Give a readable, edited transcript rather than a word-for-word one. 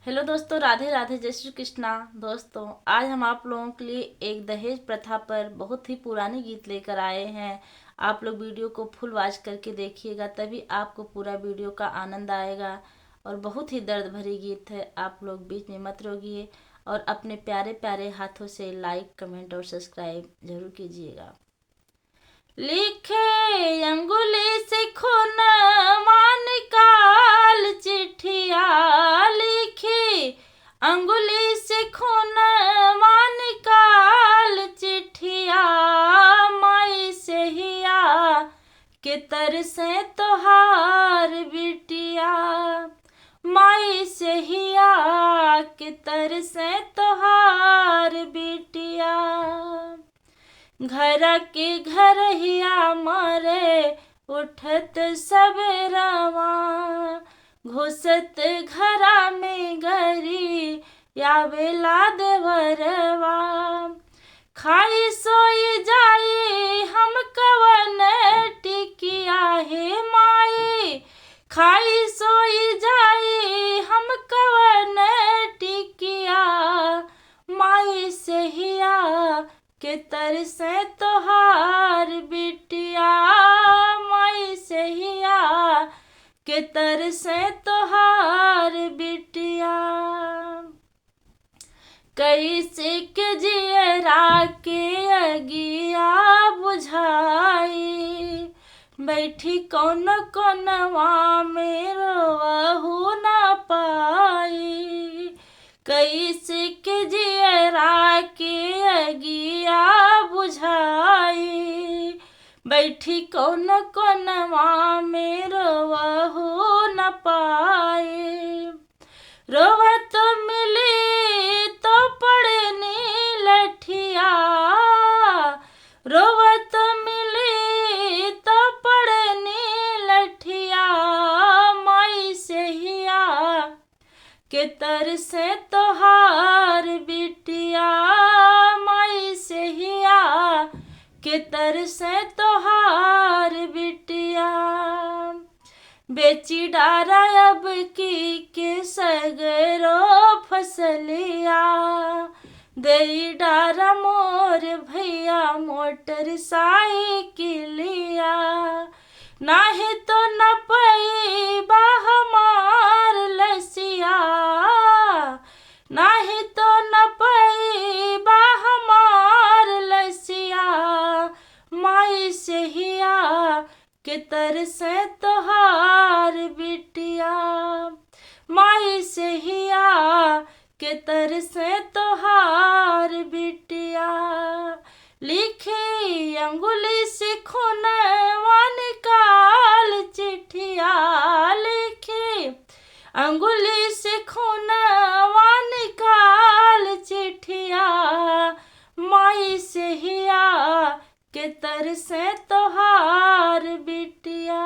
Hello दोस्तों, राधे राधे, जय श्री कृष्णा। दोस्तों, आज हम आप लोगों के लिए एक दहेज प्रथा पर बहुत ही पुरानी गीत लेकर आए हैं। आप लोग वीडियो को फुल वॉच करके देखिएगा, तभी आपको पूरा वीडियो का आनंद आएगा। और बहुत ही दर्द भरी गीत है, आप लोग बीच में मत रोकिए और अपने प्यारे प्यारे हाथों से लाइक, कमेंट और सब्सक्राइब जरूर कीजिएगा। लिखे अंगुली से खून मान काल चिट्ठिया, लिखे अंगुली से खून मान काल चिट्ठिया, माई से हिया के तरसे तोहार बिटिया, माई से हिया के तरसे तोहार बिटिया। घर के घर हिया मरे उठत सबेरवा, घुसत घरा में गरी यावेला देवरवा। खाई सोई जाई हम कवन टिकिया हे माई, खाई सोई जाई हम कवन टिकिया, माई से हिया के तरसे तोहार बिटिया, माई से हिया के तरसे तोहार बिटिया। कैसे के जियरा के अगिया बुझाई, बैठी कौन कौनवा में रोवहु न पाई। कैसे के जियरा के अगिया बुझाई, बैठी कौन कौनवा में रोवहु न पाई। रोवत मिली तो पड़नी लठिया, रोवत मिली तो पड़नी लठिया, माई से हिया के तरसे तोहार बिटिया, माई से हिया के तरसे तोहार बिटिया। बेची डारा अब की के सगरो फसलिया, दे डारा मोर भैया मोटर साइकिलिया। नाही तो न पैबा हमार लसिया, नाही तो न पैबा हमार लसिया, माई से हिया के तरसे तोहार बिटिया, माई से हिया के तरसे तोहार बिटिया। लिखी अंगुली से खूनवा निकाल चिट्ठिया, लिखी अंगुली से खूनवा निकाल चिट्ठिया, माई से हिया के तरसे तोहार बिटिया।